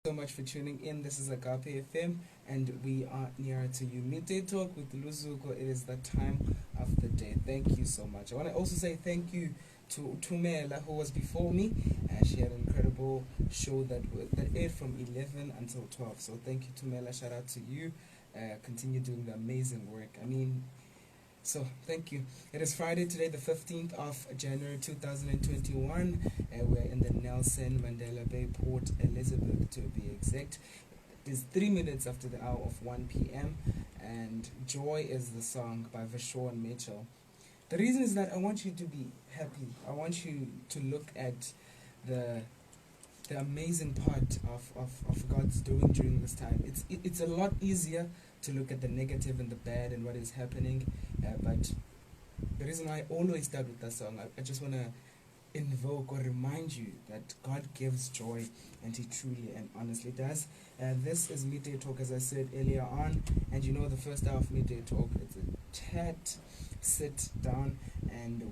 So much for tuning in. This is Agape FM, and we are nearer to you. Midday Talk with Luzuko. It is the time of the day. Thank you so much. I want to also say thank you to Tumela, who was before me. She had an incredible show that aired from 11 until 12. So thank you, Tumela. Shout out to you. Continue doing the amazing work. So, thank you. It is Friday today, the 15th of January 2021. We're in the Nelson Mandela Bay, Port Elizabeth to be exact. It is 3 minutes after the hour of 1 p.m. and Joy is the song by Vashon Mitchell. The reason is that I want you to be happy. I want you to look at the amazing part of God's doing during this time. It's a lot easier to look at the negative and the bad and what is happening, but the reason why I always start with that song, I just want to invoke or remind you that God gives joy, and He truly and honestly does. This is Midday Talk, as I said earlier on, and you know the first hour of Midday Talk, it's a chat, sit down, and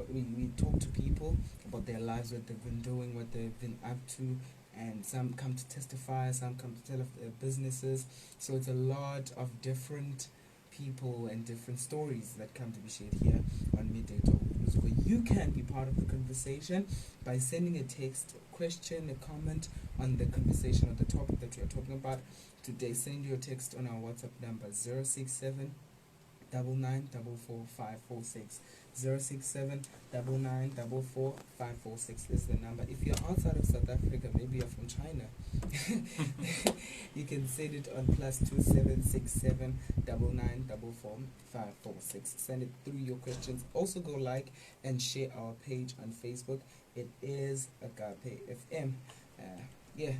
we talk to people about their lives, what they've been doing, what they've been up to, and some come to testify, some come to tell of their businesses. So it's a lot of different people and different stories that come to be shared here on Midday Talk. So you can be part of the conversation by sending a text, a question, a comment on the conversation or the topic that we are talking about today. Send your text on our WhatsApp number 067 9944546. 067 9944546 is the number. If you're outside of South Africa, maybe you're from China, you can send it on +2767 9944546. Send it through your questions. Also go like and share our page on Facebook. It is Agape FM. Yeah.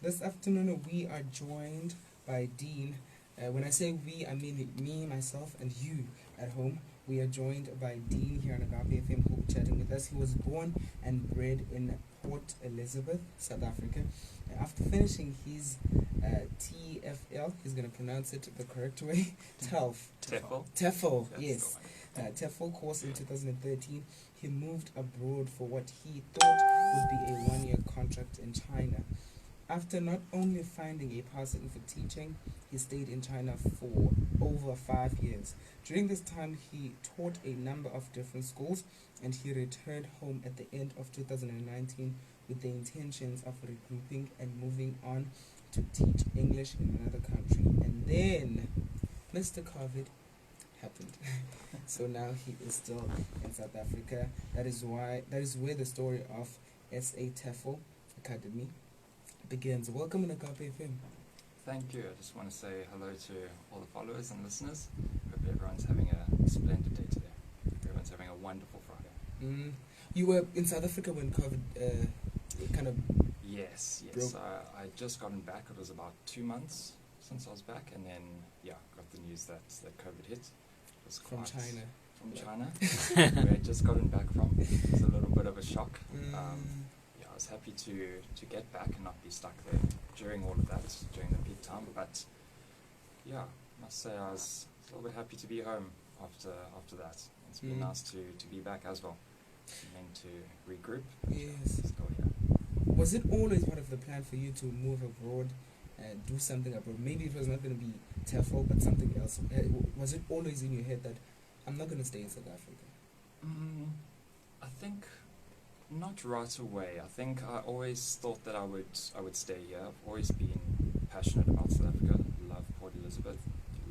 This afternoon we are joined by Dean. When I say we, I mean me, myself, and you at home. We are joined by Dean here on Agape FM, who will be chatting with us. He was born and bred in Port Elizabeth, South Africa. After finishing his TFL, he's going to pronounce it the correct way, TEFL, yes. TEFL course in 2013. He moved abroad for what he thought would be a one-year contract in China. After not only finding a passion for teaching, he stayed in China for over 5 years. During this time, he taught a number of different schools, and he returned home at the end of 2019 with the intentions of regrouping and moving on to teach English in another country. And then Mr. COVID happened. So now he is still in South Africa. That is where the story of SA TEFL Academy begins. Welcome in Agape FM. Thank you. I just want to say hello to all the followers and listeners. Hope everyone's having a splendid day today. Everyone's having a wonderful Friday. You were in South Africa when COVID kind of Yes. broke. I just gotten back. It was about 2 months since I was back, and then got the news that COVID hit. It was from China. From China, where I just gotten back from. It was a little bit of a shock. I was happy to get back and not be stuck there during all of that, during the peak time. But I must say I was a little bit happy to be home after that. It's been nice to be back as well, and then to regroup. Yes. Still here. Was it always part of the plan for you to move abroad and do something abroad? Maybe it was not going to be TEFL, but something else. Was it always in your head that I'm not going to stay in South Africa? I think not right away. I think I always thought that I would stay here. I've always been passionate about South Africa. Love Port Elizabeth.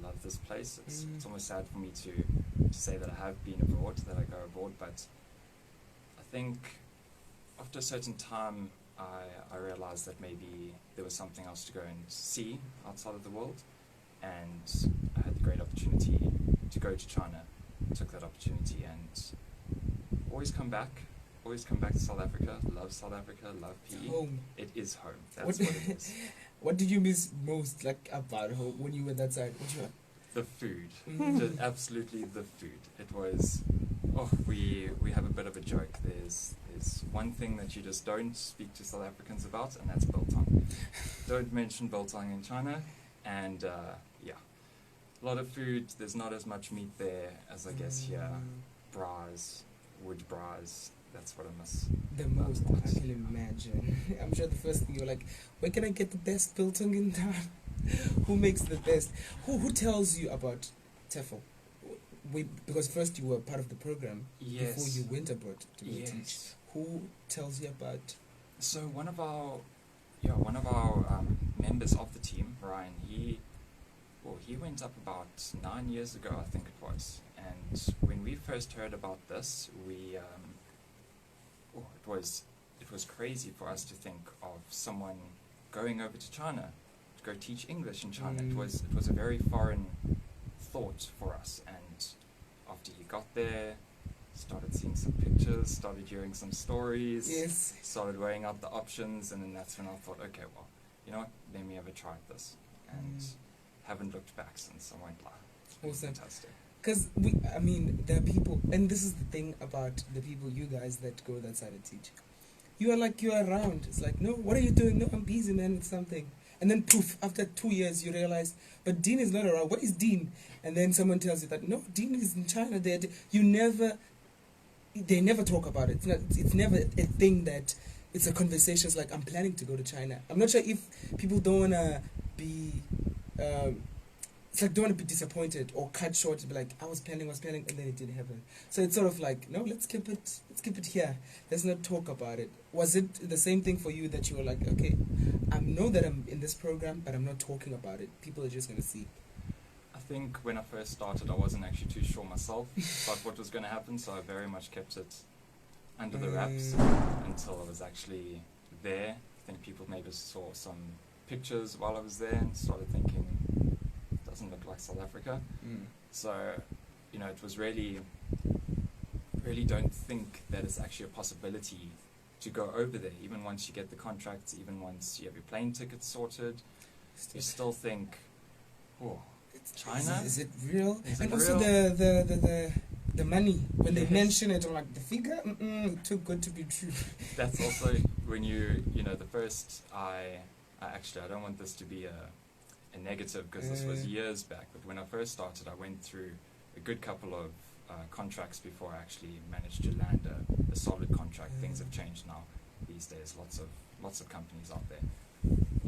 Love this place. It's almost sad for me to say that I have been abroad, that I go abroad, but I think after a certain time I realized that maybe there was something else to go and see outside of the world, and I had the great opportunity to go to China. Took that opportunity and always come back, always come back to South Africa. Love South Africa. Love PE. Home. It is home. That's what it is. What did you miss most, like, about home when you were that side? What you The food. Mm. Just absolutely the food. It was. Oh, we have a bit of a joke. There's one thing that you just don't speak to South Africans about, and that's biltong. Don't mention biltong in China, and yeah, a lot of food. There's not as much meat there as I guess here. Bras, wood bras. That's what I miss. The most, I can imagine. I'm sure the first thing you're like, where can I get the best biltong in town? Who makes the best? Who tells you about TEFL? Because first you were part of the program before you went abroad to go teach. Who tells you about? So one of our members of the team, Ryan, he went up about 9 years ago, I think it was. And when we first heard about this, it was crazy for us to think of someone going over to China to go teach English in China. It was a very foreign thought for us. And after he got there, started seeing some pictures, started hearing some stories, started weighing out the options, and then that's when I thought, okay, well, you know what, let me have a try at this. And haven't looked back since. I went live. Awesome. Fantastic. Because, there are people, and this is the thing about the people, you guys that go that side and teach. You are around. It's like, no, what are you doing? No, I'm busy, man, with something. And then poof, after 2 years, you realize, but Dean is not around. What is Dean? And then someone tells you that, no, Dean is in China. They never talk about it. It's never a thing that, it's a conversation. It's like, I'm planning to go to China. I'm not sure if people don't want to be, it's like don't want to be disappointed or cut short to be like, I was planning, and then it didn't happen. So it's sort of like, no, let's keep it here. Let's not talk about it. Was it the same thing for you that you were like, okay, I know that I'm in this program, but I'm not talking about it. People are just going to see. I think when I first started, I wasn't actually too sure myself about what was going to happen, so I very much kept it under the wraps until I was actually there. I think people maybe saw some pictures while I was there and started thinking, doesn't look like South Africa. So, it was really don't think that it's actually a possibility to go over there, even once you get the contracts, even once you have your plane tickets sorted. You still think, oh, China? Is it real? Is and it also real? the money, when they mention it, I'm like, the figure, too good to be true. That's also when the first, I don't want this to be a negative because this was years back, but when I first started, I went through a good couple of contracts before I actually managed to land a solid contract. Things have changed now these days. Lots of companies out there.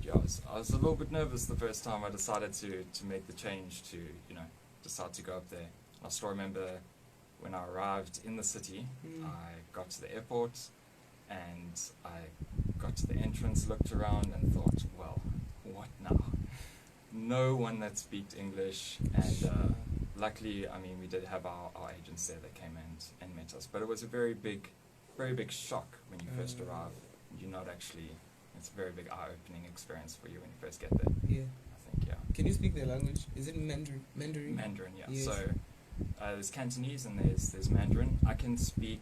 Yeah, I was a little bit nervous the first time I decided to make the change to decide to go up there. I still remember when I arrived in the city, I got to the airport and I got to the entrance, looked around and thought, well, what now? No one that speaks English, and luckily, we did have our agents there that came and met us. But it was a very big shock when you first arrive. You're not actually. It's a very big eye-opening experience for you when you first get there. Yeah. I think, yeah. Can you speak their language? Is it Mandarin? Mandarin, yeah. Yes. So there's Cantonese and there's Mandarin. I can speak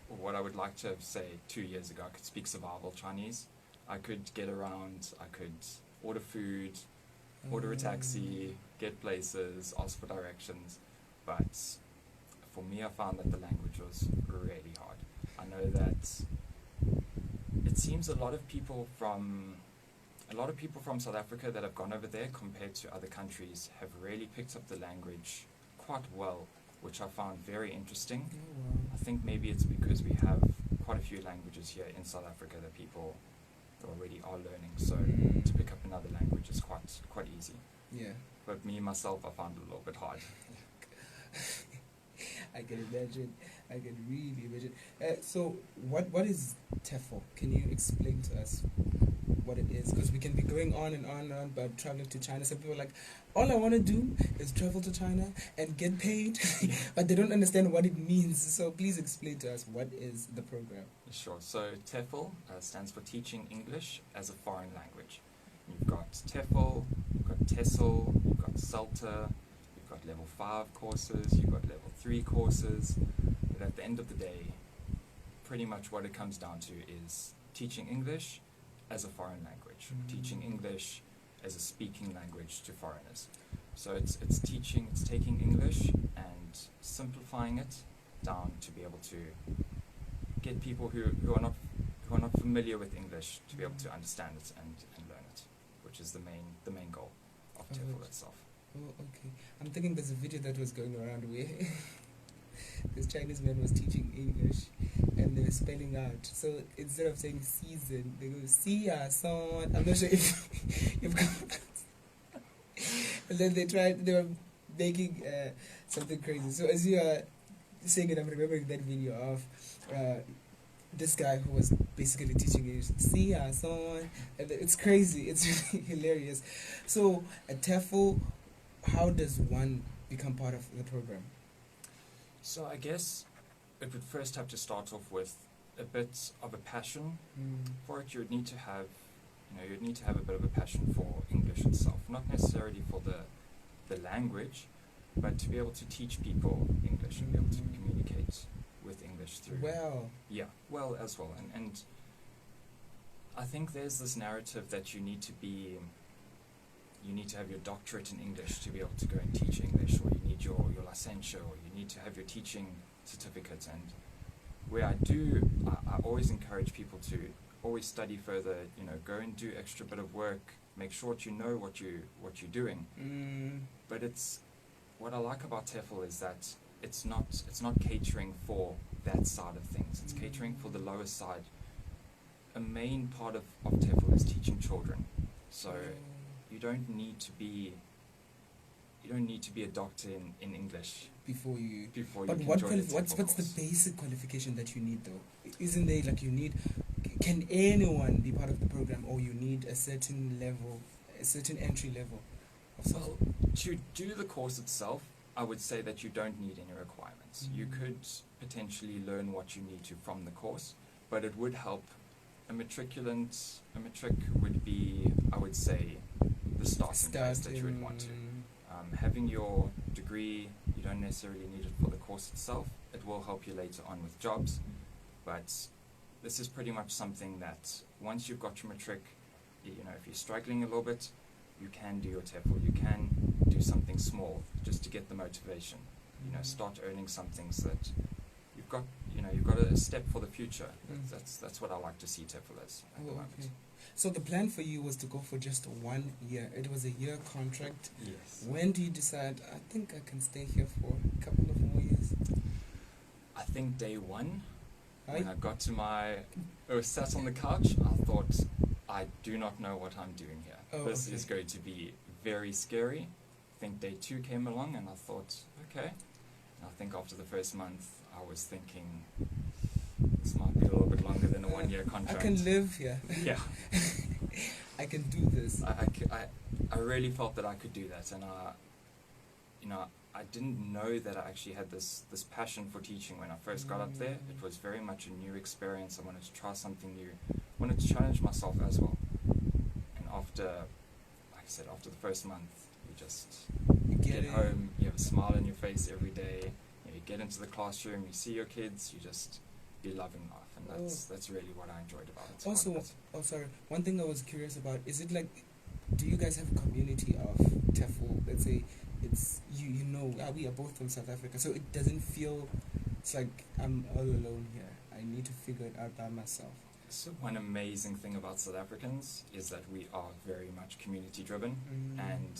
what I would like to say 2 years ago. I could speak survival Chinese. I could get around. I could order food, order a taxi, get places, ask for directions. But for me, I found that the language was really hard. I know that it seems a lot of people from South Africa that have gone over there compared to other countries have really picked up the language quite well, which I found very interesting. Oh, wow. I think maybe it's because we have quite a few languages here in South Africa that people already are learning, so to pick up another language is quite easy. Yeah. But me, myself, I found it a little bit hard. I can imagine. I can really imagine. So, what is TEFL? Can you explain to us what it is? Because we can be going on and on and on about traveling to China. Some people are like, all I want to do is travel to China and get paid, but they don't understand what it means. So please explain to us, what is the program? Sure. So TEFL stands for Teaching English as a Foreign Language. You've got TEFL, you've got TESOL, you've got CELTA, you've got level 5 courses, you've got level 3 courses. But at the end of the day, pretty much what it comes down to, is teaching English as a foreign language, teaching English as a speaking language to foreigners. So it's taking English and simplifying it down to be able to get people who are not familiar with English to be able to understand it and learn it, which is the main goal of TEFL itself. Oh, okay. I'm thinking there's a video that was going around where this Chinese man was teaching English and they were spelling out. So instead of saying season, they go "see son." I'm not sure if you've got. And then they were making something crazy. So as you are saying it, I'm remembering that video of this guy who was basically teaching English. "See son," and it's crazy. It's really hilarious. So at TEFL, how does one become part of the program? So I guess it would first have to start off with a bit of a passion for it. You'd need to have a bit of a passion for English itself, not necessarily for the language, but to be able to teach people English and be able to communicate with English through. Well as well. And I think there's this narrative that you need to have your doctorate in English to be able to go and teach English, or you need your licensure, or you need to have your teaching certificate. And where I always encourage people to always study further, go and do extra bit of work, make sure that you know what you're doing. But what I like about TEFL is that it's not catering for that side of things. It's catering for the lower side. A main part of TEFL is teaching children. So you don't need to be a doctor in English before you But what's the basic qualification that you need though? Isn't there can anyone be part of the program, or you need a certain level, a certain entry level? Well, to do the course itself, I would say that you don't need any requirements. You could potentially learn what you need to from the course, but it would help. A matric would be, I would say, the starting place that you would want to. Having your degree, you don't necessarily need it for the course itself. It will help you later on with jobs, but this is pretty much something that once you've got your matric, if you're struggling a little bit, you can do your TEFL. You can do something small just to get the motivation. Start earning something so that you've got a step for the future. That's what I like to see TEFL as at the moment. Okay. So the plan for you was to go for just 1 year. It was a year contract. Yes. When do you decide, I think I can stay here for a couple of more years? I think day one, when I got sat on the couch, I thought, I do not know what I'm doing here. This is going to be very scary. I think day 2 came along and I thought, okay. And I think after the first month, I was thinking, this might be a little bit longer than a 1 year contract. I can live here. Yeah. I can do this. I really felt that I could do that, and I didn't know that I actually had this passion for teaching when I first got up there. It was very much a new experience. I wanted to try something new. I wanted to challenge myself as well. And after the first month, you get home, you have a smile on your face every day. You get into the classroom, you see your kids, you're loving life, and that's really what I enjoyed about it. Also, one thing I was curious about, is it do you guys have a community of TEFL? Let's say it's we are both from South Africa, so it doesn't feel it's like I'm all alone here. I need to figure it out by myself. So one amazing thing about South Africans is that we are very much community driven, and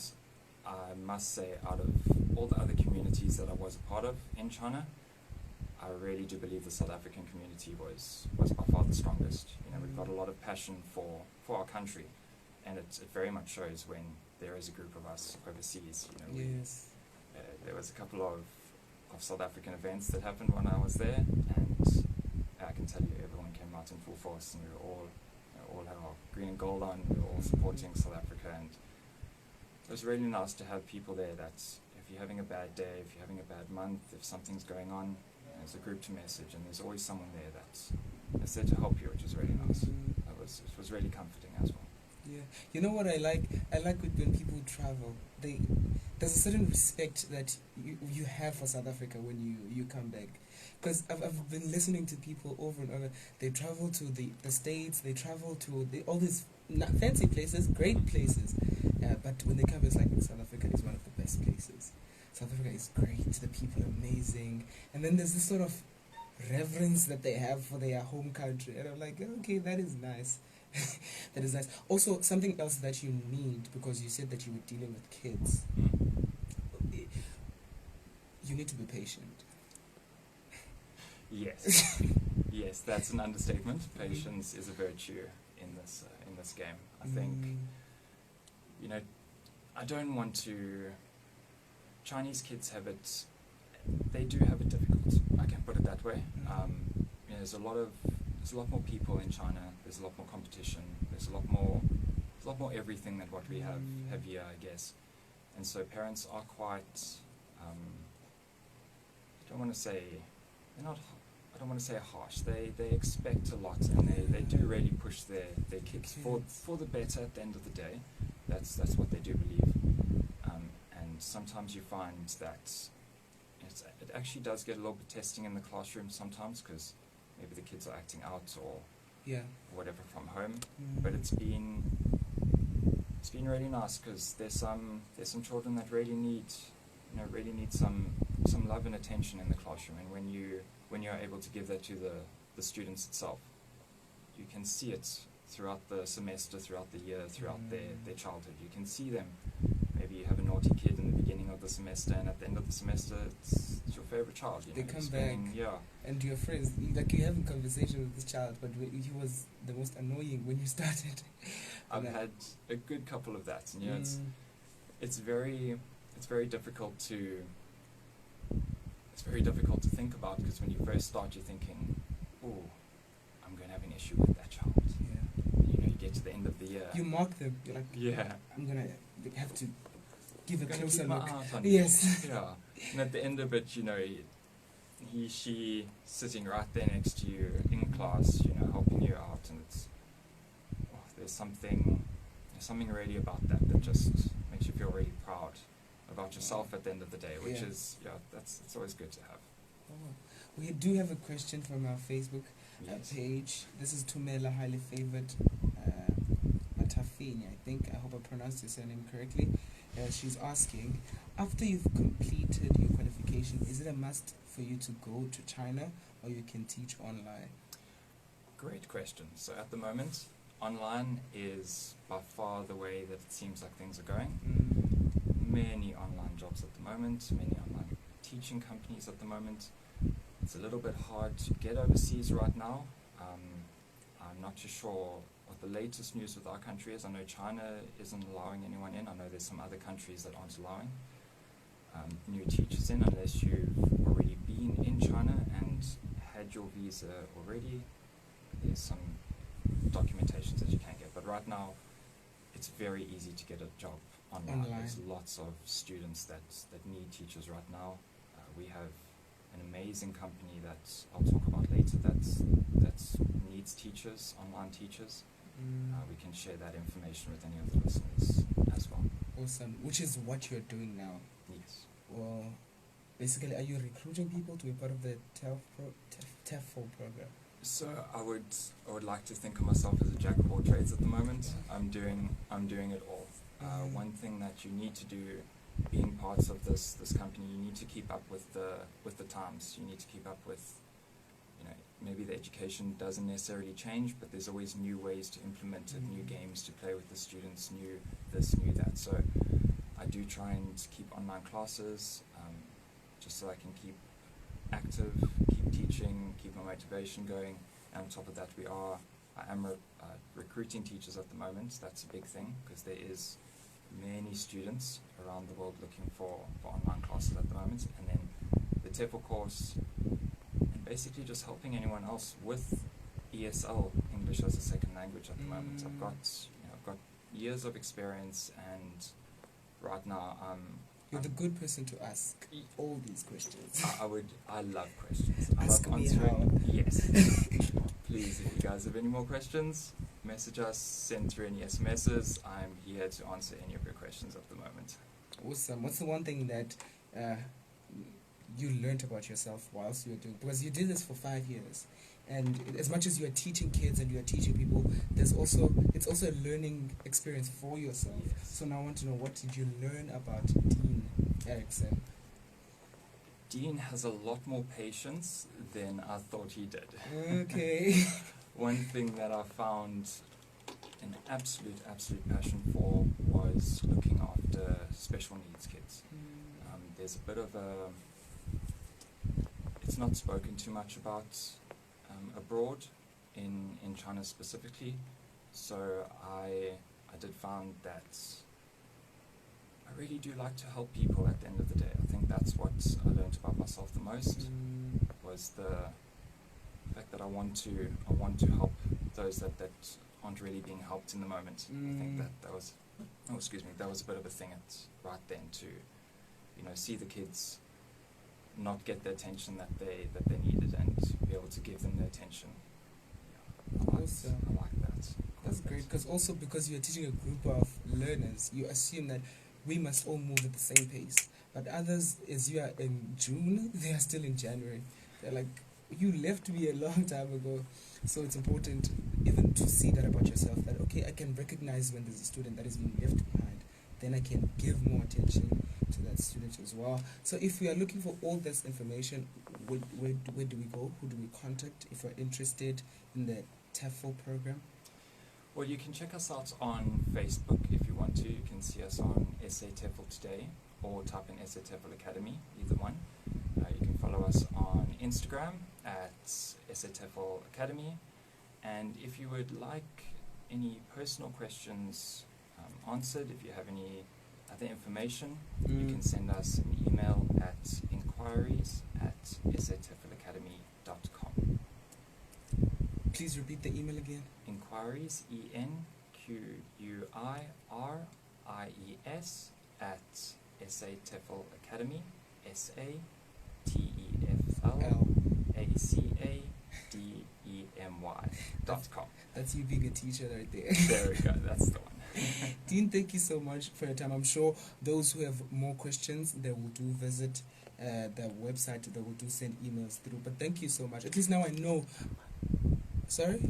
I must say, out of all the other communities that I was a part of in China, I really do believe the South African community was by far the strongest. We've got a lot of passion for our country, and it very much shows when there is a group of us overseas. There was a couple of South African events that happened when I was there, and I can tell you everyone came out in full force, and we were all had our green and gold on. We were all supporting South Africa, and it was really nice to have people there that if you're having a bad day, if you're having a bad month, if something's going on, there's a group to message, and there's always someone there that's there to help you, which is really nice. It was really comforting as well. Yeah. You know what I like? I like it when people travel. There's a certain respect that you have for South Africa when you come back. Because I've been listening to people over and over. They travel to the States, they travel to all these fancy places, great places. But when they come, it's like South Africa is one of the best places. South Africa is great, the people are amazing. And then there's this sort of reverence that they have for their home country. And I'm like, okay, that is nice. That is nice. Also, something else that you need, because you said that you were dealing with kids, you need to be patient. Yes, yes, that's an understatement. Patience is a virtue in this game. I think, you know, I don't want to. Chinese kids have it. They do have it difficult. I can put it that way. You know, there's a lot more people in China. There's a lot more competition. There's a lot more everything than what we have here, I guess. And so parents are quite. I don't want to say they're not. I don't want to say harsh. They expect a lot, and they do really push their kids for the better at the end of the day. That's what they do believe. And sometimes you find that it actually does get a little bit testing in the classroom sometimes, because maybe the kids are acting out or whatever from home. But it's been really nice, because there's some children that really need some love and attention in the classroom, and when you're able to give that to the students itself, you can see it throughout the semester, throughout the year, throughout their childhood. You can see them. Maybe you have a naughty kid in the beginning of the semester, and at the end of the semester, it's your favorite child. They come back, and your friends, like you have a conversation with this child, but he was the most annoying when you started. I've had a good couple of that, and it's very difficult to think about, because when you first start, you're thinking, oh, I'm going to have an issue with that child. Yeah. You get to the end of the year. You mark them. You're like, I'm going to have to give a closer look. Yes. Yeah. And at the end of it, she sitting right there next to you in class, helping you out, and there's something really about that just makes you feel really proud about yourself at the end of the day, which is it's always good to have. We do have a question from our Facebook page. This is Tumela, highly favored Matafini, I think. I hope I pronounced your surname correctly. She's asking, after you've completed your qualification, is it a must for you to go to China, or you can teach online? Great question. So at the moment, online is by far the way that it seems like things are going. Many online jobs at the moment, many online teaching companies at the moment. It's a little bit hard to get overseas right now. I'm not too sure what the latest news with our country is. I know China isn't allowing anyone in. I know there's some other countries that aren't allowing new teachers in unless you've already been in China and had your visa already. There's some documentations that you can get, but right now it's very easy to get a job online. There's lots of students that need teachers right now. We have an amazing company that I'll talk about later that needs teachers, online teachers. We can share that information with any of the listeners as well. Awesome. Which is what you're doing now. Yes. Well, basically, are you recruiting people to be part of the TEFL program? So I would like to think of myself as a jack of all trades at the moment. I'm doing it all. One thing that you need to do, being parts of this company, you need to keep up with the times. You need to keep up with, maybe the education doesn't necessarily change, but there's always new ways to implement it, new games to play with the students, new this, new that. So I do try and keep online classes, just so I can keep active, keep teaching, keep my motivation going. And on top of that, I am recruiting teachers at the moment. That's a big thing, because there is many students around the world looking for online classes at the moment. And then the TEFL course, and basically just helping anyone else with ESL, English as a Second Language, at the moment. I've got years of experience, and right now you're the good person to ask all these questions. I love questions. Ask I love me answering. how. Yes. Please, if you guys have any more questions, message us, send through any SMSs. I'm here to answer any of your questions at the moment. Awesome. What's the one thing that you learned about yourself whilst you were doing? Because you did this for 5 years, and as much as you are teaching kids and you are teaching people, it's also a learning experience for yourself. Yes. So now I want to know, what did you learn about Dean Erickson? Dean has a lot more patience than I thought he did. Okay. One thing that I found an absolute passion for was looking after special needs kids. There's a bit of it's not spoken too much about abroad, in China specifically, so I did find that I really do like to help people at the end of the day. I think that's what I learned about myself the most, was the fact that I want to help those that aren't really being helped in the moment. I think that was that was a bit of a thing right then, to see the kids not get the attention that they needed and be able to give them the attention. I like that. That's great, because you're teaching a group of learners, you assume that we must all move at the same pace. But others, as you are in June, they are still in January. They're like, you left me a long time ago. So it's important even to see that about yourself, that okay, I can recognize when there's a student that is being left behind. Then I can give more attention to that student as well. So if we are looking for all this information, where do we go? Who do we contact if we're interested in the TEFL program? Well, you can check us out on Facebook if you want to. You can see us on SA TEFL Today, or type in SA TEFL Academy, either one. You can follow us on Instagram at SA TEFL Academy. And if you would like any personal questions answered, if you have any other information, you can send us an email at inquiries@sateflacademy.com. Please repeat the email again. Inquiries, ENQUIRIES at SA TEFL Academy, SATEFLACADEMY.com. That's you being a teacher right there. There we go, that's the one. Dean, thank you so much for your time. I'm sure those who have more questions, they will do visit the website, they will do send emails through. But thank you so much. At least now I know. Sorry?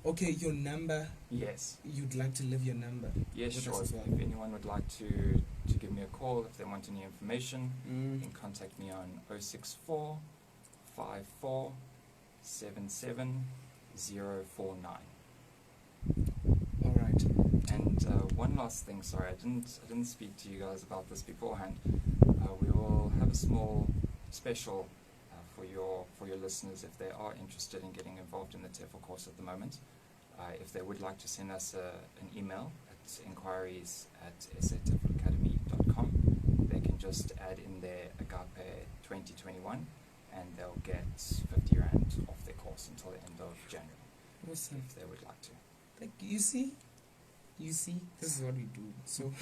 Okay, your number. Yes. You'd like to leave your number? Yes, sure. Well. If anyone would like to give me a call, if they want any information, you can contact me on 064 54 77 049. All right. And one last thing, sorry, I didn't speak to you guys about this beforehand. We will have a small special for your listeners if they are interested in getting involved in the TEFL course at the moment. If they would like to send us an email at inquiries@sateflacademy.com, they can just add in their Agape 2021 and they'll get 50 Rand off their course until the end of January. Awesome. If they would like to. You see, this is what we do. So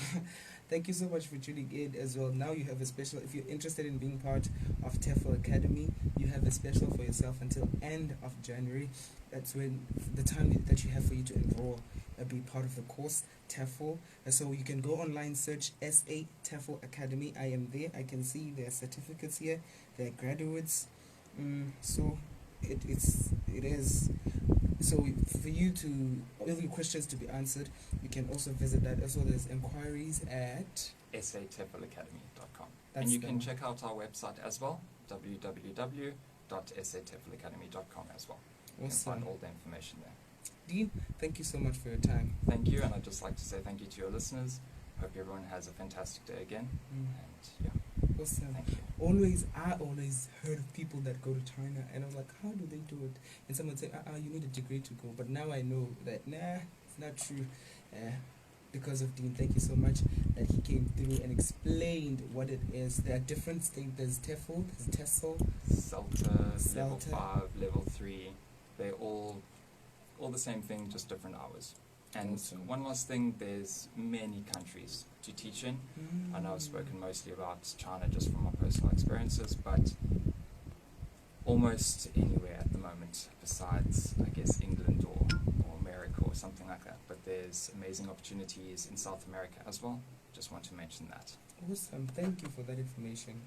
thank you so much for tuning in as well. Now you have a special, if you're interested in being part of TEFL Academy, you have a special for yourself until end of January. That's when the time that you have for you to enroll, be part of the course, TEFL. So you can go online, search SA TEFL Academy. I am there. I can see their certificates here, their graduates. So it is. So for you to, all your questions to be answered, you can also visit that. Also, there's inquiries at SATEFLacademy.com. And you can check out our website as well, www.sateflacademy.com as well. You can find all the information there. Dean, thank you so much for your time. Thank you, and I'd just like to say thank you to your listeners. Hope everyone has a fantastic day again. And yeah. Awesome. Thank you. I always heard of people that go to China, and I was like, how do they do it? And someone said, you need a degree to go. But now I know that, it's not true. Because of Dean, thank you so much that he came through and explained what it is. There are different things. There's TEFL, there's TESOL, CELTA, level 5, level 3. They're all the same thing, just different hours. And awesome. One last thing, there's many countries to teach in. I know I've spoken mostly about China just from my personal experiences, but almost anywhere at the moment besides, I guess, England or America or something like that. But there's amazing opportunities in South America as well. Just want to mention that. Awesome. Thank you for that information.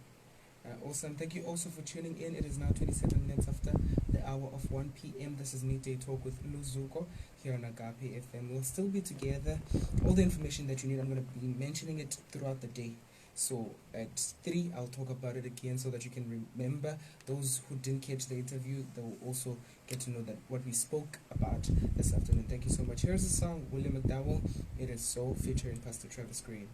Awesome. Thank you also for tuning in. It is now 27 minutes after the hour of 1 p.m. This is Midday Talk with Luzuko here on Agape FM. We'll still be together. All the information that you need, I'm going to be mentioning it throughout the day. So at 3, I'll talk about it again so that you can remember. Those who didn't catch the interview, they will also get to know that what we spoke about this afternoon. Thank you so much. Here's a song, William McDowell. It is So, featuring Pastor Travis Green.